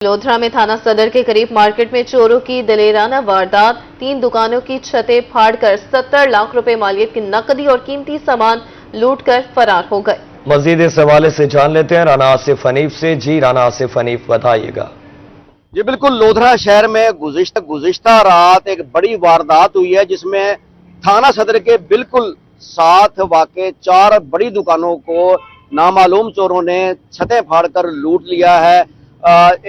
लोधरा में थाना सदर के करीब मार्केट में चोरों की दिलेराना वारदात। 3 दुकानों की छतें फाड़कर 70 लाख रुपए मालियत की नकदी और कीमती सामान लूटकर फरार हो गए। मजीद इस हवाले से जान लेते हैं राना आसिफ हनीफ से। जी राना आसिफ हनीफ, बताइएगा। जी बिल्कुल, लोधरा शहर में गुज़िश्ता रात एक बड़ी वारदात हुई है जिसमें थाना सदर के बिल्कुल साथ वाक़े 4 बड़ी दुकानों को नामालूम चोरों ने छतें फाड़कर लूट लिया है।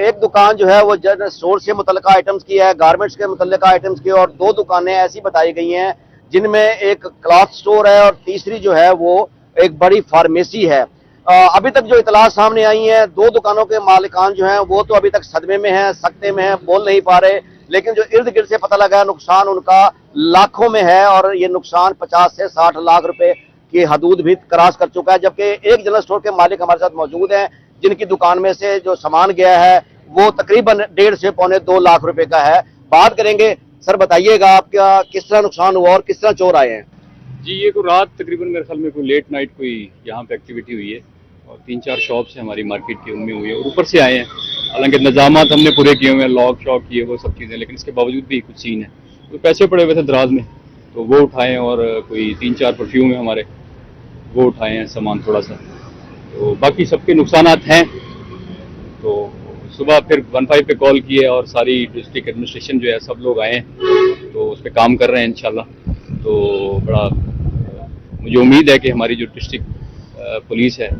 एक दुकान जो है वो जनरल स्टोर से मुतल्लिका आइटम्स की है, गारमेंट्स के मुतल्लिका आइटम्स की, और 2 दुकानें ऐसी बताई गई हैं जिनमें एक क्लॉथ स्टोर है और तीसरी जो है वो एक बड़ी फार्मेसी है। अभी तक जो इतला सामने आई है, 2 दुकानों के मालिकान जो हैं वो तो अभी तक सदमे में हैं, सकते में हैं, बोल नहीं पा रहे, लेकिन जो इर्द गिर्द से पता लगा नुकसान उनका लाखों में है और ये नुकसान 50 से 60 लाख रुपए की हदूद भी क्रॉस कर चुका है। जबकि एक जनरल स्टोर के मालिक हमारे साथ मौजूद हैं जिनकी दुकान में से जो सामान गया है वो तकरीबन 1.5 से पौने 2 लाख रुपए का है। बात करेंगे। सर बताइएगा, आपका किस तरह नुकसान हुआ और किस तरह चोर आए हैं? जी, ये कोई रात तकरीबन मेरे ख्याल में कोई लेट नाइट कोई यहाँ पे एक्टिविटी हुई है और 3-4 शॉप्स हैं हमारी मार्केट की, उनमें हुई है और ऊपर से आए हैं। हालांकि इंतजामात हमने पूरे किए हुए हैं, लॉक शॉक किए, वो सब चीज़ें, लेकिन इसके बावजूद भी कुछ सीन है। तो पैसे पड़े हुए थे दराज में, तो वो उठाए और कोई 3-4 परफ्यूम है हमारे, वो उठाए हैं सामान थोड़ा सा। तो बाकी सबके नुकसानात हैं। तो सुबह फिर 15 पे कॉल किए और सारी डिस्ट्रिक्ट एडमिनिस्ट्रेशन जो है सब लोग आए हैं, तो उस पर काम कर रहे हैं इंशाल्लाह। तो बड़ा मुझे उम्मीद है कि हमारी जो डिस्ट्रिक्ट पुलिस है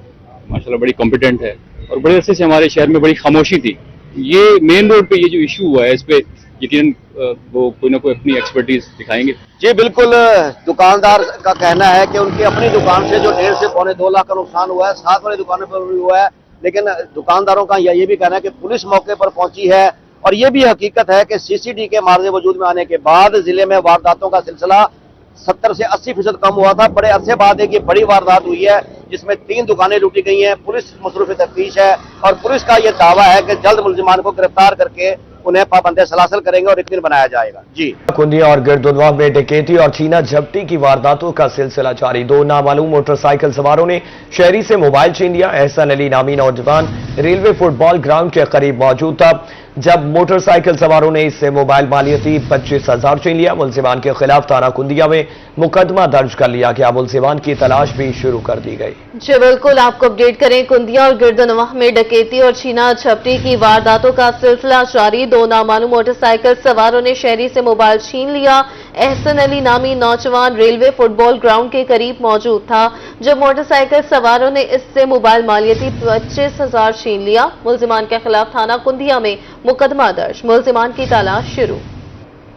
माशाल्लाह बड़ी कॉम्पिटेंट है और बड़े अरसे से हमारे शहर में बड़ी खामोशी थी। ये मेन रोड पे ये जो इशू हुआ है इस पे यकीनन वो कोई ना कोई अपनी एक्सपर्टीज दिखाएंगे। जी बिल्कुल, दुकानदार का कहना है कि उनकी अपनी दुकान से जो 1.5 से पौने 2 लाख का नुकसान हुआ है, साथ वाली दुकानों पर भी हुआ है, लेकिन दुकानदारों का ये भी कहना है कि पुलिस मौके पर पहुंची है। और ये भी हकीकत है कि सीसीडी के मार्ग वजूद में आने के बाद जिले में वारदातों का सिलसिला 70 से 80% कम हुआ था। बड़े अरसे बाद एक ये बड़ी वारदात हुई है जिसमें 3 दुकानें लूटी गई हैं। पुलिस मसरूफ तफ्तीश है और पुलिस का ये दावा है कि जल्द मुलजिमान को गिरफ्तार करके उन्हें पाबंदे सलासल करेंगे और यकीन बनाया जाएगा। जी, कुंदिया और गिरदुनवाह में डकैती और छीना झपटी की वारदातों का सिलसिला जारी। 2 नामालूम मोटरसाइकिल सवारों ने शहरी से मोबाइल छीन लिया। एहसन अली नामी नौजवान रेलवे फुटबॉल ग्राउंड के करीब मौजूद था जब मोटरसाइकिल सवारों ने इससे मोबाइल मालियती 25,000 छीन लिया। मुलजिमान के खिलाफ थाना कुंदिया में मुकदमा दर्ज कर लिया गया। मुलजिमान की तलाश भी शुरू कर दी गई। जी बिल्कुल, आपको अपडेट करें। कुंदिया और गिरदुनवाह में डकैती और छीना झपटी की वारदातों का सिलसिला जारी। 2 नामालूम मोटरसाइकिल सवारों ने शहरी से मोबाइल छीन लिया। एहसन अली नामी नौजवान रेलवे फुटबॉल ग्राउंड के करीब मौजूद था जब मोटरसाइकिल सवारों ने इससे मोबाइल मालियती 25,000 छीन लिया। मुलजिमान के खिलाफ थाना कुंदिया में मुकदमा दर्ज, मुलजिमान की तलाश शुरू।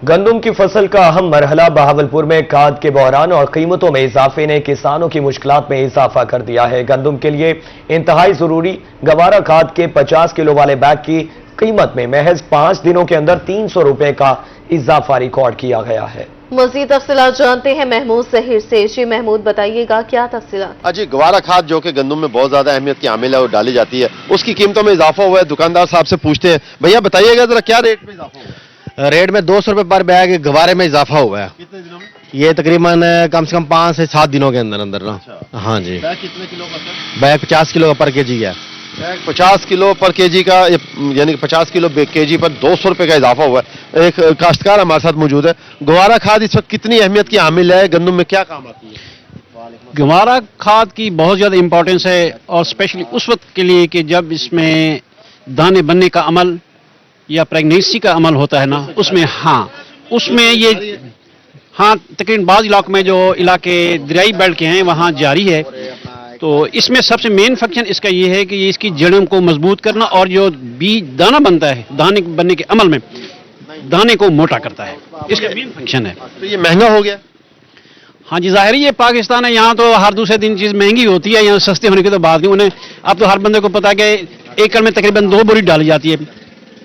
गंदम की फसल का अहम मरहला बहावलपुर में खाद के बहरान और कीमतों में इजाफे ने किसानों की मुश्किलात में इजाफा कर दिया है। गंदम के लिए इंतहाई जरूरी गवारा खाद के 50 किलो वाले बैग की कीमत में महज 5 दिनों के अंदर 300 रुपए का इजाफा रिकॉर्ड किया गया है। मजीद तफसीलात जानते हैं महमूद जहीर से। जी महमूद, बताइएगा क्या तफसीलात? जी, गवारा खाद जो कि गंदम में बहुत ज्यादा अहमियत की आमिल है और डाली जाती है, उसकी कीमतों में इजाफा हुआ है। दुकानदार साहब से पूछते हैं, भैया बताइएगा जरा क्या रेट में इजाफा हुआ है? रेट में 200 रुपए पर बैग गवारे में इजाफा हुआ है। कितने दिनों में? ये तकरीबन कम से कम 5 से 7 दिनों के अंदर अंदर ना। अच्छा। हाँ जी। बैग कितने किलो का सर? बैग 50 किलो का पर केजी है। बैग 50 किलो पर केजी का, यानी 50 किलो केजी पर 200 रुपए का इजाफा हुआ है। एक काश्तकार हमारे साथ मौजूद है। गवारा खाद इस वक्त कितनी अहमियत की आमिल है, गंदम में क्या काम आती है? गवारा खाद की बहुत ज़्यादा इम्पोर्टेंस है और स्पेशली उस वक्त के लिए कि जब इसमें दाने बनने का अमल या प्रेगनेंसी का अमल होता है ना, उसमें उसमें ये तकरीबन बाज़ इलाकों में जो इलाके दरियाई बेल्ट के हैं वहाँ जारी है। तो इसमें सबसे मेन फंक्शन इसका ये है कि ये इसकी जड़ों को मजबूत करना और जो बीज दाना बनता है, दाने बनने के अमल में दाने को मोटा करता है, इसका मेन फंक्शन है। तो ये महंगा हो गया? हाँ जी, जाहिर ये पाकिस्तान है, यहाँ तो हर दूसरे दिन चीज़ महंगी होती है। यहाँ सस्ते होने की तो बात नहीं। उन्हें अब तो हर बंदे को पता है कि एकड़ में तकरीबन 2 बोरी डाली जाती है,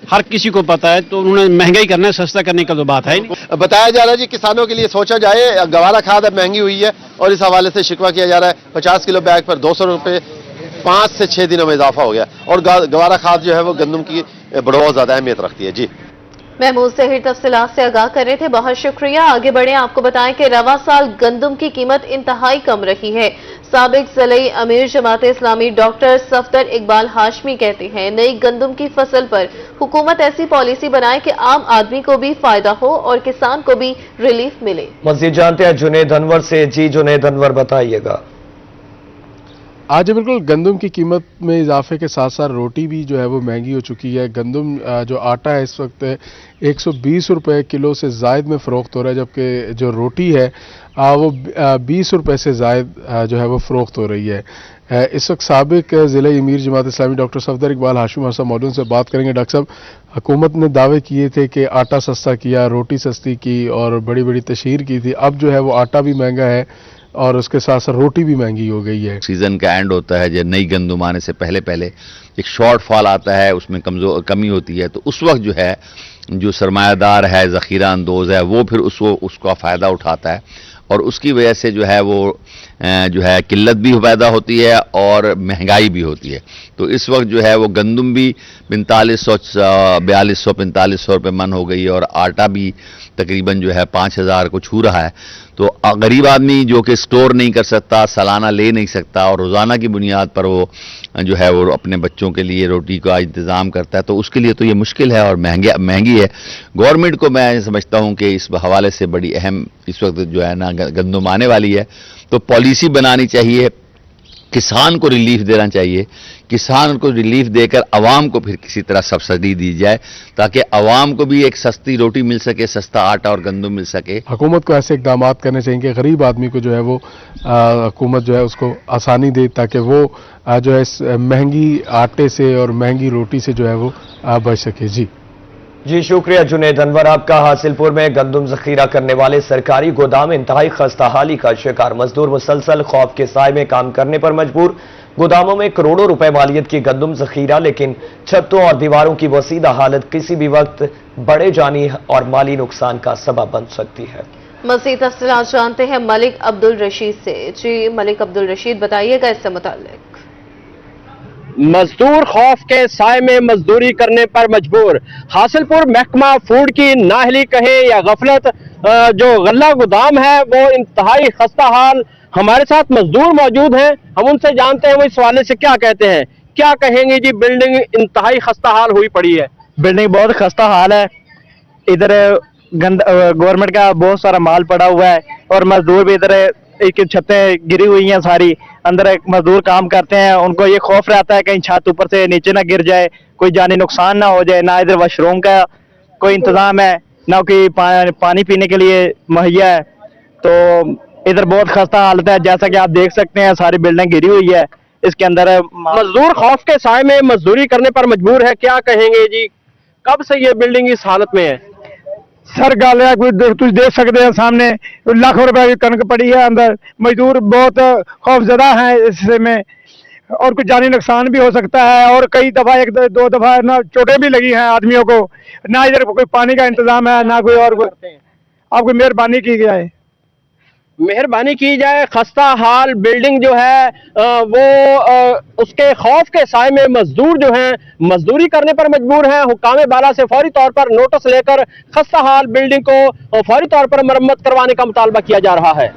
हर किसी को पता है। तो उन्होंने महंगाई करना है, सस्ता करने का तो बात है नहीं। बताया जा रहा है जी किसानों के लिए सोचा जाए, गवारा खाद अब महंगी हुई है और इस हवाले से शिकवा किया जा रहा है। 50 किलो बैग पर 200 रुपए 5 से 6 दिनों में इजाफा हो गया और गवारा खाद जो है वो गंदम की बहुत ज्यादा अहमियत रखती है। जी महमूद सहीर तफसीलात से आगाह कर रहे थे। बहुत शुक्रिया। आगे बढ़े, आपको बताएं कि रवा साल गंदम की कीमत इंतहाई कम रही है। साबिक ज़िले अमीर जमात इस्लामी डॉक्टर सफदर इकबाल हाशमी कहते हैं, नई गंदम की फसल पर हुकूमत ऐसी पॉलिसी बनाए कि आम आदमी को भी फायदा हो और किसान को भी रिलीफ मिले। मजीद जानते हैं जुनेद अनवर से। जी जुनेद अनवर, बताइएगा। आज बिल्कुल गंदम की कीमत में इजाफे के साथ साथ रोटी भी जो है वो महंगी हो चुकी है। गंदम जो आटा है इस वक्त 120 रुपए किलो से ज़ायद में फ़रोख्त हो रहा है, जबकि जो रोटी है वो 20 रुपए से ज़ायद जो है वो फ़रोख्त हो रही है। इस वक्त साबिक ज़िले अमीर जमात इस्लामी डॉक्टर सफदर इकबाल हाशमी हमारे साथ मौजूद से बात करेंगे। डॉक्टर साहब, हुकूमत ने दावे किए थे कि आटा सस्ता किया, रोटी सस्ती की और बड़ी बड़ी तशहीर की थी। अब जो है वो आटा भी महंगा है और उसके साथ साथ रोटी भी महंगी हो गई है। सीजन का एंड होता है, जब नई गंदम आने से पहले पहले एक शॉर्ट फॉल आता है, उसमें कमी होती है, तो उस वक्त जो है जो सरमायादार है, ज़ख़ीरा अंदोज़ है, वो फिर उसका फ़ायदा उठाता है और उसकी वजह से जो है वो जो है किल्लत भी पैदा होती है और महंगाई भी होती है। तो इस वक्त जो है वो गंदम भी 4200-4500 रुपये मन हो गई है और आटा भी तकरीबन जो है 5000 को छू रहा है। तो गरीब आदमी जो कि स्टोर नहीं कर सकता, सालाना ले नहीं सकता और रोज़ाना की बुनियाद पर वो जो है वो अपने बच्चों के लिए रोटी का इंतज़ाम करता है, तो उसके लिए तो ये मुश्किल है और महंगी है। गवर्नमेंट को मैं समझता हूँ कि इस हवाले से बड़ी अहम इस वक्त जो है ना गंदम आने वाली है, तो पॉलिसी बनानी चाहिए, किसान को रिलीफ देना चाहिए, किसान को रिलीफ देकर अवाम को फिर किसी तरह सब्सिडी दी जाए ताकि अवाम को भी एक सस्ती रोटी मिल सके, सस्ता आटा और गंदम मिल सके। हुकूमत को ऐसे इकदाम करने चाहिए कि गरीब आदमी को जो है वो हुकूमत जो है उसको आसानी दे ताकि वो जो है इस महंगी आटे से और महंगी रोटी से जो है वो बच सके। जी शुक्रिया जुनेद अनवर आपका। हासिलपुर में गंदम जखीरा करने वाले सरकारी गोदाम इंतहाई खस्ताहाली का शिकार, मजदूर मुसलसल खौफ के साए में काम करने पर मजबूर। गोदामों में करोड़ों रुपए मालियत की गंदम जखीरा, लेकिन छतों और दीवारों की वसीदा हालत किसी भी वक्त बड़े जानी और माली नुकसान का सबब बन सकती है। मज़ीद तफसीलात जानते हैं मलिक अब्दुल रशीद से। जी मलिक अब्दुल रशीद, बताइएगा इससे मुताल्लिक। मजदूर खौफ के साए में मजदूरी करने पर मजबूर। हासिलपुर महकमा फूड की नाहली कहे या गफलत, जो गल्ला गोदाम है वो इंतहाई खस्ता हाल। हमारे साथ मजदूर मौजूद हैं, हम उनसे जानते हैं वो इस हवाले से क्या कहते हैं। क्या कहेंगे जी? बिल्डिंग इंतहाई खस्ता हाल हुई पड़ी है। बिल्डिंग बहुत खस्ता हाल है, इधर गवर्नमेंट का बहुत सारा माल पड़ा हुआ है और मजदूर भी इधर एक छतें गिरी हुई हैं सारी, अंदर एक मजदूर काम करते हैं, उनको ये खौफ रहता है कहीं छत ऊपर से नीचे ना गिर जाए, कोई जानी नुकसान ना हो जाए। ना इधर वॉशरूम का कोई इंतजाम है, ना कोई पानी पीने के लिए मुहैया है, तो इधर बहुत खस्ता हालत है। जैसा कि आप देख सकते हैं सारी बिल्डिंग गिरी हुई है, इसके अंदर मजदूर खौफ के साए में मजदूरी करने पर मजबूर है। क्या कहेंगे जी, कब से ये बिल्डिंग इस हालत में है? सर गल है, तुम देख सकते हैं सामने लाखों रुपए की कनक पड़ी है अंदर, मजदूर बहुत खौफजदा हैं इससे में और कुछ जानी नुकसान भी हो सकता है और कई दफा एक दो दफा ना चोटें भी लगी हैं आदमियों को। ना इधर कोई पानी का इंतजाम है ना कोई और। आपको मेहरबानी की जाए, मेहरबानी की जाए। खस्ता हाल बिल्डिंग जो है वो उसके खौफ के साए में मजदूर जो हैं मजदूरी करने पर मजबूर हैं। हुकाम बाला से फौरी तौर पर नोटिस लेकर खस्ता हाल बिल्डिंग को फौरी तौर पर मरम्मत करवाने का मुतालबा किया जा रहा है।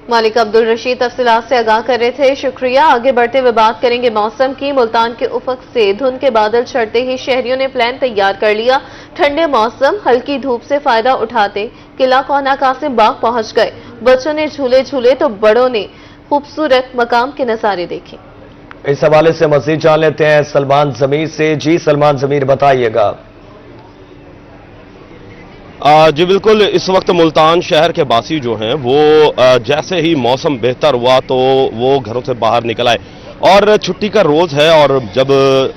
मालिक अब्दुल रशीद तफसीलात से आगाह कर रहे थे, शुक्रिया। आगे बढ़ते हुए बात करेंगे मौसम की। मुल्तान के उफक से धुंध के बादल छटते ही शहरियों ने प्लान तैयार कर लिया। ठंडे मौसम हल्की धूप से फायदा उठाते किला कोना कासिम बाग पहुंच गए। बच्चों ने झूले झूले तो बड़ों ने खूबसूरत मकाम के नजारे देखे। इस हवाले से मजीद जान लेते हैं सलमान जमीर से। जी सलमान जमीर, बताइएगा। जी बिल्कुल, इस वक्त मुल्तान शहर के बासी जो हैं वो जैसे ही मौसम बेहतर हुआ तो वो घरों से बाहर निकल आए और छुट्टी का रोज़ है और जब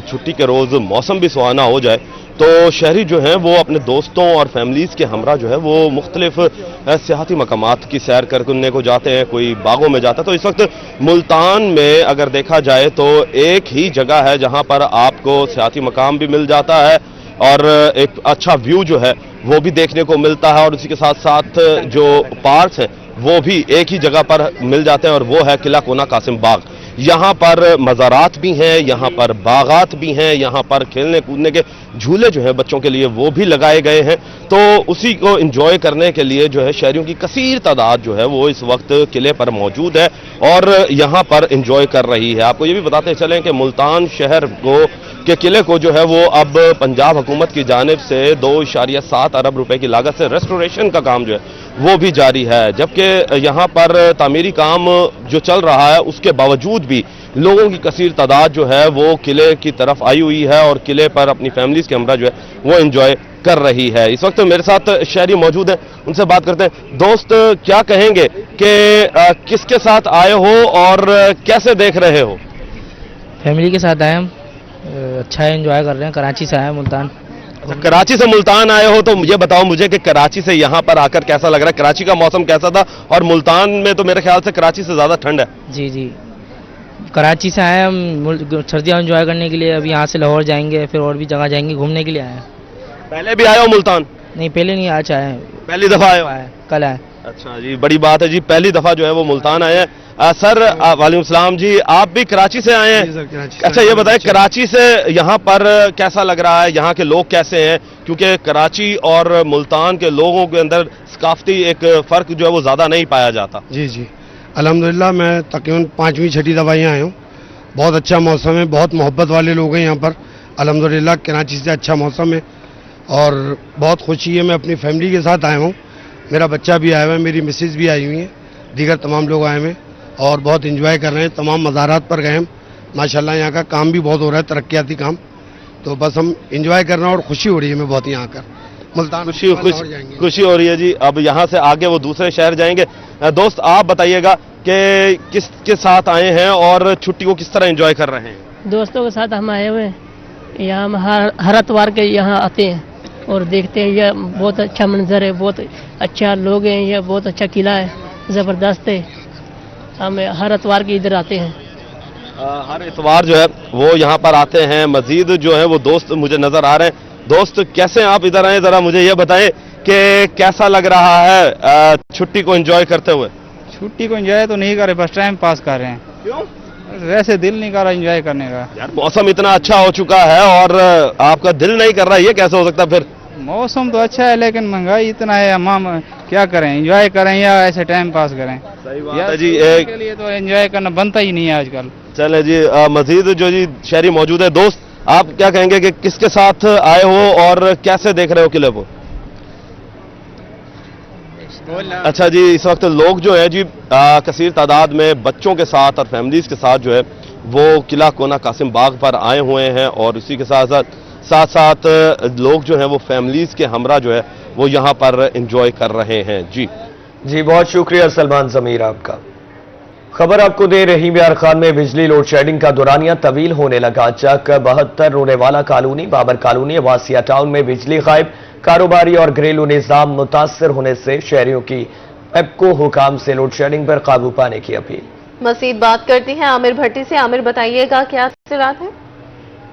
छुट्टी के रोज़ मौसम भी सुहाना हो जाए तो शहरी जो हैं वो अपने दोस्तों और फैमिलीज़ के हमरा जो है वो मुख्तलिफ सियाहती मकामात की सैर करने को जाते हैं, कोई बागों में जाता है। तो इस वक्त मुल्तान में अगर देखा जाए तो एक ही जगह है जहां पर आपको सियाहती मकाम भी मिल जाता है और एक अच्छा व्यू जो है वो भी देखने को मिलता है और उसी के साथ साथ जो पार्क्स हैं वो भी एक ही जगह पर मिल जाते हैं और वो है किला कोना कासिम बाग। यहाँ पर मज़ारात भी हैं, यहाँ पर बागात भी हैं, यहाँ पर खेलने कूदने के झूले जो हैं बच्चों के लिए वो भी लगाए गए हैं। तो उसी को एंजॉय करने के लिए जो है शहरियों की कसीर तादाद जो है वो इस वक्त किले पर मौजूद है और यहाँ पर एंजॉय कर रही है। आपको ये भी बताते चलें कि मुल्तान शहर के किले को जो है वो अब पंजाब हुकूमत की जानिब से 2.7 अरब रुपए की लागत से रेस्टोरेशन का काम जो है वो भी जारी है, जबकि यहाँ पर तामीरी काम जो चल रहा है उसके बावजूद भी लोगों की कसीर तादाद जो है वो किले की तरफ आई हुई है और किले पर अपनी फैमिलीज के हमरा जो है वो एंजॉय कर रही है। इस वक्त मेरे साथ शहरी मौजूद हैं, उनसे बात करते हैं। दोस्त, क्या कहेंगे कि किसके साथ आए हो और कैसे देख रहे हो? फैमिली के साथ आए हम, अच्छा एंजॉय कर रहे हैं। कराची से आए हैं मुल्तान। अच्छा, कराची से मुल्तान आए हो तो ये बताओ मुझे कि कराची से यहाँ पर आकर कैसा लग रहा है? कराची का मौसम कैसा था और मुल्तान में तो मेरे ख्याल से कराची से ज्यादा ठंड है। जी जी, कराची से आए हम सर्दियाँ एंजॉय करने के लिए। अभी यहाँ से लाहौर जाएंगे, फिर और भी जगह जाएंगे, घूमने के लिए आए हैं। पहले भी आए हो मुल्तान? नहीं, पहले नहीं, आज आए हैं। पहली दफा आए हो? कल आए। अच्छा जी, बड़ी बात है जी, पहली दफा जो है वो मुल्तान आए हैं। सर वालेकुम सलाम जी, आप भी कराची से आए हैं? अच्छा, ये बताएं कराची से यहाँ पर कैसा लग रहा है, यहाँ के लोग कैसे हैं? क्योंकि कराची और मुल्तान के लोगों के अंदर सकाफती एक फ़र्क जो है वो ज़्यादा नहीं पाया जाता। जी जी, अल्हम्दुलिल्लाह मैं तकरीबन 5वीं-6ठी दफ़ा यहाँ आया हूँ। बहुत अच्छा मौसम है, बहुत मोहब्बत वाले लोग हैं यहाँ पर। अल्हम्दुलिल्लाह कराची से अच्छा मौसम है और बहुत खुशी है। मैं अपनी फैमिली के साथ आया हूँ, मेरा बच्चा भी आया हुआ है, मेरी मिसेज भी आई हुई है, दीगर तमाम लोग आए हुए हैं और बहुत इंजॉय कर रहे हैं। तमाम मज़ारात पर गए हम, माशाल्लाह यहाँ का काम भी बहुत हो रहा है, तरक्याती काम। तो बस हम इंजॉय कर रहे हैं और खुशी हो रही है हमें बहुत यहाँ आकर। मुल्तान खुशी हो रही है जी। अब यहाँ से आगे वो दूसरे शहर जाएंगे। दोस्त, आप बताइएगा कि किसके साथ आए हैं और छुट्टी को किस तरह एंजॉय कर रहे हैं? दोस्तों के साथ हम आए हुए हैं। यहाँ हम हर इतवार के यहाँ आते हैं और देखते हैं। यह बहुत अच्छा मंजर है, बहुत अच्छा लोग हैं, यह बहुत अच्छा किला है, ज़बरदस्त है। हम हर इतवार के इधर आते हैं। हर इतवार जो है वो यहाँ पर आते हैं। मजीद जो है वो दोस्त मुझे नजर आ रहे हैं। दोस्त, कैसे आप इधर आए, जरा मुझे ये बताएं कि कैसा लग रहा है छुट्टी को एंजॉय करते हुए? छुट्टी को एंजॉय तो नहीं कर रहे, बस टाइम पास कर रहे हैं। क्यों? वैसे दिल नहीं कर रहा एंजॉय करने का। यार मौसम इतना अच्छा हो चुका है और आपका दिल नहीं कर रहा, ये कैसे हो सकता? फिर मौसम तो अच्छा है लेकिन महंगाई इतना है, हम क्या करें, एंजॉय करें या ऐसे टाइम पास करें? सही बात है जी, के लिए तो एंजॉय करना बनता ही नहीं है आजकल। चले जी, मजीद जो जी शहरी मौजूद है। दोस्त, आप क्या कहेंगे कि किसके साथ आए हो और कैसे देख रहे हो किले को? अच्छा जी, इस वक्त लोग जो है जी कसीर तादाद में बच्चों के साथ और फैमिलीज के साथ जो है वो किला कोना कासिम बाग पर आए हुए हैं और इसी के साथ साथ लोग जो है वो फैमिलीज के हमरा जो है वो यहाँ पर एंजॉय कर रहे हैं। जी, बहुत शुक्रिया सलमान जमीर आपका। खबर आपको दे रही बिहार खान में बिजली लोड शेडिंग का दौरानिया तवील होने लगा। चक 72 रोनेवाला colony, Babar colony, Vasiya town में बिजली गायब। कारोबारी और घरेलू निजाम मुतासर होने से शहरियों की एपको हुकाम से लोड शेडिंग पर काबू पाने की अपील। मजीद बात करती हैं आमिर भट्टी से। आमिर, बताइएगा क्या तफसीलात है?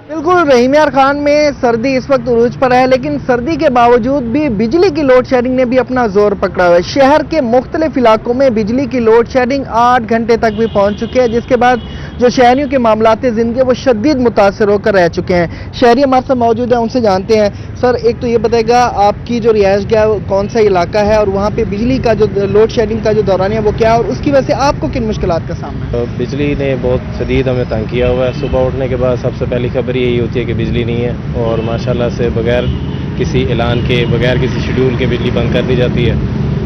बिल्कुल, रहीम यार खान में सर्दी इस वक्त उरूज पर है, लेकिन सर्दी के बावजूद भी बिजली की लोड शेडिंग ने भी अपना जोर पकड़ा हुआ है। शहर के मुख्तलिफ इलाकों में बिजली की लोड शेडिंग 8 घंटे तक भी पहुंच चुकी है, जिसके बाद जो शहरियों के मामलात जिंदगी वो शदीद मुतासर होकर रह चुके हैं। शहरी हमारे साथ मौजूद हैं, उनसे जानते हैं। सर, एक तो ये बताएगा आपकी जो रिहाइश गाह कौन सा इलाका है और वहाँ पे बिजली का जो लोड शेडिंग का जो दौरान है वो क्या है और उसकी वजह से आपको किन मुश्किलात का सामना है? बिजली ने बहुत शदीद हमें तंग किया हुआ है। सुबह उठने के बाद सबसे पहली खबर यही होती है कि बिजली नहीं है और माशाल्लाह से बगैर किसी ऐलान के, बगैर किसी शेड्यूल के बिजली बंद कर दी जाती है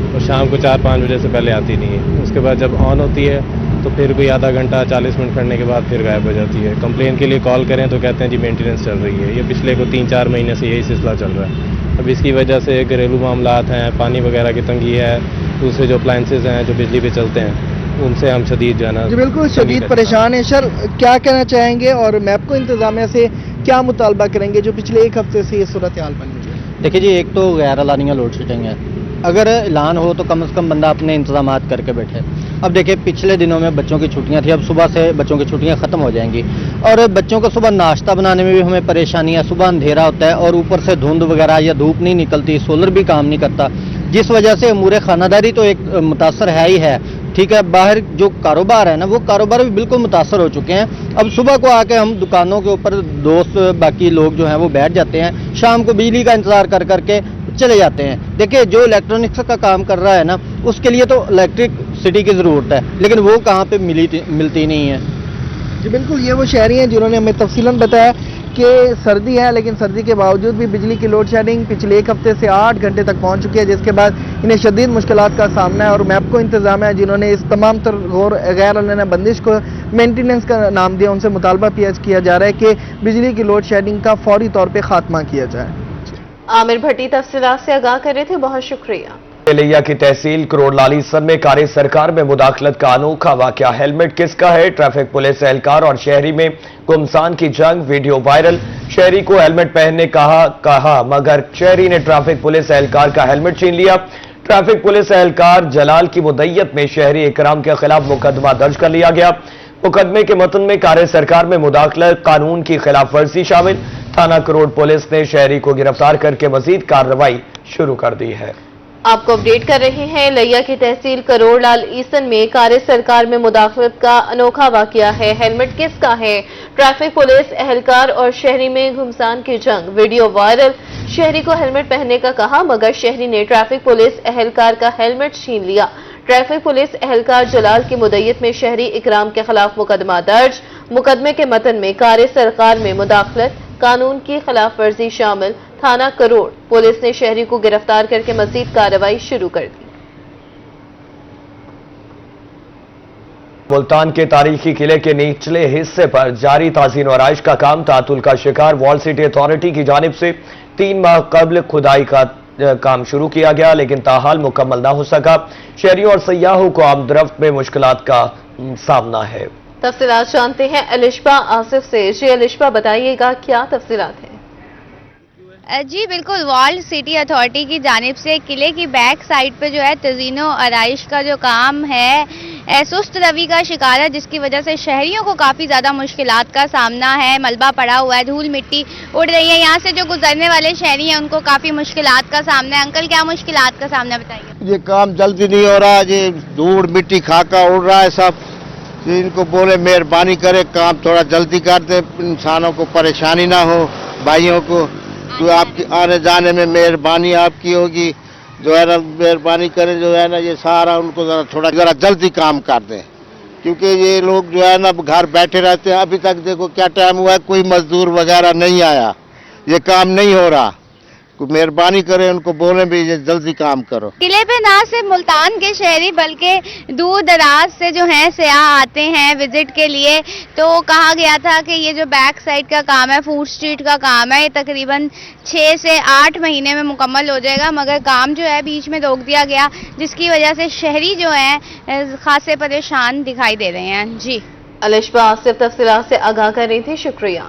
और शाम को 4-5 बजे से पहले आती नहीं है। उसके बाद जब ऑन होती है तो फिर कोई आधा घंटा 40 मिनट करने के बाद फिर गायब हो जाती है। कंप्लेन के लिए कॉल करें तो कहते हैं जी मेंटेनेंस चल रही है। ये पिछले को 3-4 महीने से यही सिलसिला चल रहा है। अब इसकी वजह से घरेलू मामलात हैं, पानी वगैरह की तंगी है, दूसरे जो अप्लाइंसेज हैं जो बिजली पे चलते हैं उनसे हम शदीद जो है ना, जी बिल्कुल शदीद परेशान है। सर, क्या कहना चाहेंगे और मैपको इंतजामिया से क्या मुतालबा करेंगे जो पिछले 1 हफ्ते से ये सूरत हाल बनी हुई है? देखिए जी, एक तो गैर एलानिया लोड शेडिंग है। अगर ऐलान हो तो कम से कम बंदा अपने इंतजाम करके बैठे। अब देखिए, पिछले दिनों में बच्चों की छुट्टियां थी, अब सुबह से बच्चों की छुट्टियां खत्म हो जाएंगी और बच्चों को सुबह नाश्ता बनाने में भी हमें परेशानी है। सुबह अंधेरा होता है और ऊपर से धुंध वगैरह या धूप नहीं निकलती, सोलर भी काम नहीं करता, जिस वजह से अमूर खानादारी तो एक मुतासर है ही है। ٹھیک ہے. باہر جو کاروبار ہے نا وہ کاروبار بھی بالکل متاثر ہو چکے ہیں. اب صبح کو آ کے ہم دکانوں کے اوپر دوست باقی لوگ جو ہیں وہ بیٹھ جاتے ہیں, شام کو بجلی کا انتظار کر کر کے چلے جاتے ہیں. دیکھیں جو الیکٹرانکس کا کام کر رہا ہے نا اس کے لیے تو الیکٹرک سٹی کی ضرورت ہے, لیکن وہ کہاں پہ ملتی نہیں ہے. جی بالکل, یہ وہ شہری ہیں جنہوں نے ہمیں تفصیلاً بتایا کہ سردی ہے لیکن سردی کے باوجود بھی بجلی کی لوڈ شیڈنگ پچھلے ایک ہفتے سے 8 گھنٹے تک پہنچ چکی ہے, جس کے بعد انہیں شدید مشکلات کا سامنا ہے. اور میپکو انتظامیہ ہے جنہوں نے اس تمام تر غیر علنہ بندش کو مینٹیننس کا نام دیا, ان سے مطالبہ پیش کیا جا رہا ہے کہ بجلی کی لوڈ شیڈنگ کا فوری طور پہ خاتمہ کیا جائے. عامر بھٹی تفصیلات سے آگاہ کر رہے تھے, بہت شکریہ. لیا کی تحصیل کروڑ لالی سر میں کار سرکار میں مداخلت کا انوکھا واقعہ. ہیلمٹ کس کا ہے؟ ٹریفک پولیس اہلکار اور شہری میں گمسان کی جنگ, ویڈیو وائرل. شہری کو ہیلمٹ پہننے کہا مگر شہری نے ٹریفک پولیس اہلکار کا ہیلمٹ چھین لیا. ٹریفک پولیس اہلکار جلال کی مدعیت میں شہری اکرام کے خلاف مقدمہ درج کر لیا گیا. مقدمے کے متن میں کار سرکار میں مداخلت, قانون کی خلاف ورزی شامل. تھانہ کروڑ پولیس نے شہری کو گرفتار کر کے مزید کارروائی شروع کر دی ہے. آپ کو اپڈیٹ کر رہے ہیں. لیا کی تحصیل کروڑ لال ایسن میں کار سرکار میں مداخلت کا انوکھا واقعہ ہے. ہیلمٹ کس کا ہے؟ ٹریفک پولیس اہلکار اور شہری میں گھمسان کی جنگ, ویڈیو وائرل. شہری کو ہیلمٹ پہننے کا کہا مگر شہری نے ٹریفک پولیس اہلکار کا ہیلمٹ چھین لیا. ٹریفک پولیس اہلکار جلال کی مدعیت میں شہری اکرام کے خلاف مقدمہ درج. مقدمے کے متن میں کار سرکار میں مداخلت, قانون کی خلاف ورزی شامل. تھانہ کروڑ پولیس نے شہری کو گرفتار کر کے مزید کارروائی شروع کر دی. ملتان کے تاریخی قلعے کے نچلے حصے پر جاری تعزین و آرائش کا کام تعطل کا شکار. وال سٹی اتھارٹی کی جانب سے 3 ماہ قبل کھدائی کا کام شروع کیا گیا لیکن تاحال مکمل نہ ہو سکا. شہریوں اور سیاحوں کو آمد میں مشکلات کا سامنا ہے. تفصیلات جانتے ہیں الشبہ آصف سے. جی الشبہ بتائیے گا کیا تفصیلات ہیں؟ جی بالکل, وال سٹی اتھارٹی کی جانب سے قلعے کی بیک سائڈ پہ جو ہے تزئین و آرائش کا جو کام ہے سست روی کا شکار ہے, جس کی وجہ سے شہریوں کو کافی زیادہ مشکلات کا سامنا ہے. ملبہ پڑا ہوا ہے, دھول مٹی اڑ رہی ہے. یہاں سے جو گزرنے والے شہری ہیں ان کو کافی مشکلات کا سامنا ہے. انکل کیا مشکلات کا سامنا بتائیے؟ یہ کام جلدی نہیں ہو رہا, یہ دھول مٹی خاکہ اڑ رہا ہے سب. ان کو بولے مہربانی کرے کام تھوڑا جلدی کر دے, انسانوں کو پریشانی نہ ہو, بھائیوں کو. تو آپ کی آنے جانے میں مہربانی آپ کی ہوگی, جو ہے نا مہربانی کریں, جو ہے نا یہ سارا ان کو ذرا جلدی کام کر دیں, کیونکہ یہ لوگ جو ہے نا گھر بیٹھے رہتے ہیں. ابھی تک دیکھو کیا ٹائم ہوا ہے, کوئی مزدور وغیرہ نہیں آیا, یہ کام نہیں ہو رہا. کوئی مہربانی کرے, ان کو بولیں بھی یہ جلدی کام کرو. قلعے پہ نہ صرف ملتان کے شہری بلکہ دور دراز سے جو ہیں سیاح آتے ہیں وزٹ کے لیے. تو کہا گیا تھا کہ یہ جو بیک سائڈ کا کام ہے, فوڈ اسٹریٹ کا کام ہے, یہ تقریباً 6 سے 8 مہینے میں مکمل ہو جائے گا, مگر کام جو ہے بیچ میں روک دیا گیا, جس کی وجہ سے شہری جو ہیں خاصے پریشان دکھائی دے رہے ہیں. جی الشبہ آصف تفصیلات سے آگاہ کر رہی تھی, شکریہ.